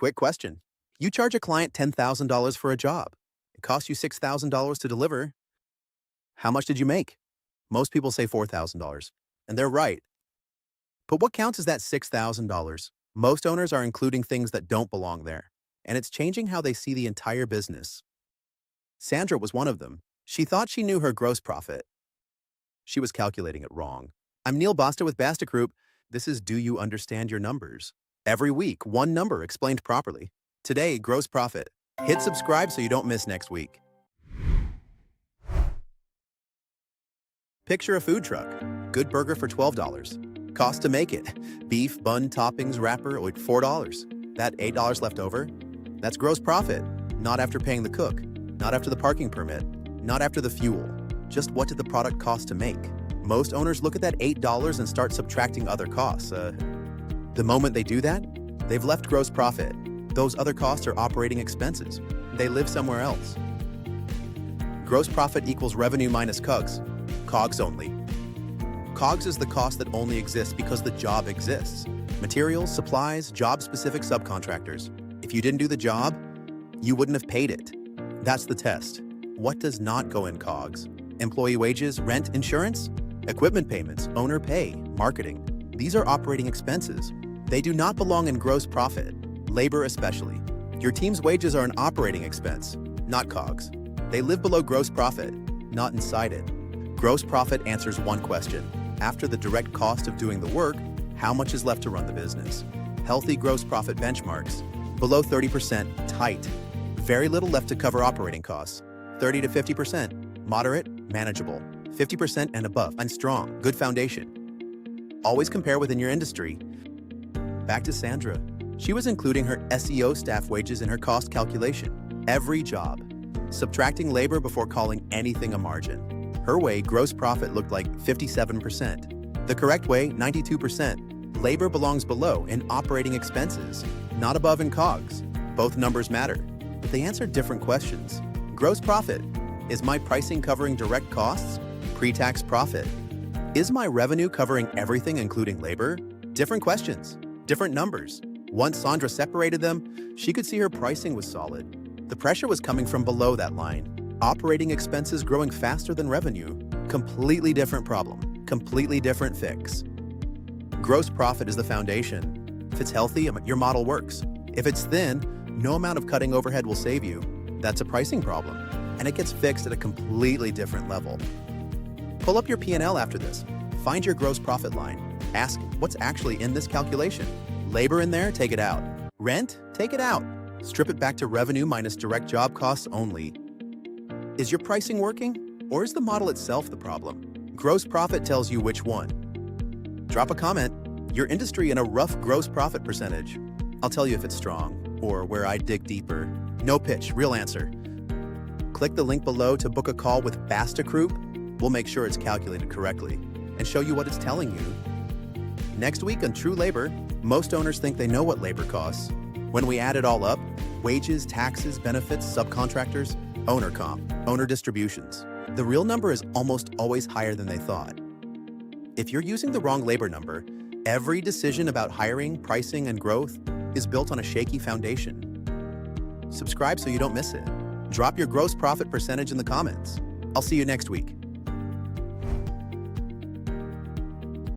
Quick question. You charge a client $10,000 for a job. It costs you $6,000 to deliver. How much did you make? Most people say $4,000. And they're right. But what counts is that $6,000. Most owners are including things that don't belong there. And it's changing how they see the entire business. Sandra was one of them. She thought she knew her gross profit. She was calculating it wrong. I'm Neil Basta with Basta Group. This is Do You Understand Your Numbers? Every week, one number explained properly. Today, gross profit. Hit subscribe so you don't miss next week. Picture a food truck. Good burger for $12. Cost to make it. Beef, bun, toppings, wrapper, like $4. That $8 left over? That's gross profit. Not after paying the cook. Not after the parking permit. Not after the fuel. Just what did the product cost to make? Most owners look at that $8 and start subtracting other costs. The moment they do that, they've left gross profit. Those other costs are operating expenses. They live somewhere else. Gross profit equals revenue minus COGS. COGS only. COGS is the cost that only exists because the job exists. Materials, supplies, job-specific subcontractors. If you didn't do the job, you wouldn't have paid it. That's the test. What does not go in COGS? Employee wages, rent, insurance, equipment payments, owner pay, marketing. These are operating expenses. They do not belong in gross profit, labor especially. Your team's wages are an operating expense, not COGS. They live below gross profit, not inside it. Gross profit answers one question. After the direct cost of doing the work, how much is left to run the business? Healthy gross profit benchmarks. Below 30%, tight. Very little left to cover operating costs. 30 to 50%, moderate, manageable. 50% and above, and strong, good foundation. Always compare within your industry. Back to Sandra. She was including her SEO staff wages in her cost calculation. Every job. Subtracting labor before calling anything a margin. Her way, gross profit looked like 57%. The correct way, 92%. Labor belongs below in operating expenses, not above in COGS. Both numbers matter, but they answer different questions. Gross profit. Is my pricing covering direct costs? Pre-tax profit. Is my revenue covering everything including labor? Different questions, different numbers. Once Sandra separated them, she could see her pricing was solid. The pressure was coming from below that line. Operating expenses growing faster than revenue. Completely different problem, completely different fix. Gross profit is the foundation. If it's healthy, your model works. If it's thin, no amount of cutting overhead will save you. That's a pricing problem, and it gets fixed at a completely different level. Pull up your P&L after this. Find your gross profit line. Ask what's actually in this calculation. Labor in there, take it out. Rent, take it out. Strip it back to revenue minus direct job costs only. Is your pricing working, or is the model itself the problem? Gross profit tells you which one. Drop a comment, your industry in a rough gross profit percentage. I'll tell you if it's strong, or where I dig deeper. No pitch, real answer. Click the link below to book a call with Basta Group. We'll make sure it's calculated correctly and show you what it's telling you. Next week on True Labor, most owners think they know what labor costs. When we add it all up, wages, taxes, benefits, subcontractors, owner comp, owner distributions, the real number is almost always higher than they thought. If you're using the wrong labor number, every decision about hiring, pricing, and growth is built on a shaky foundation. Subscribe so you don't miss it. Drop your gross profit percentage in the comments. I'll see you next week.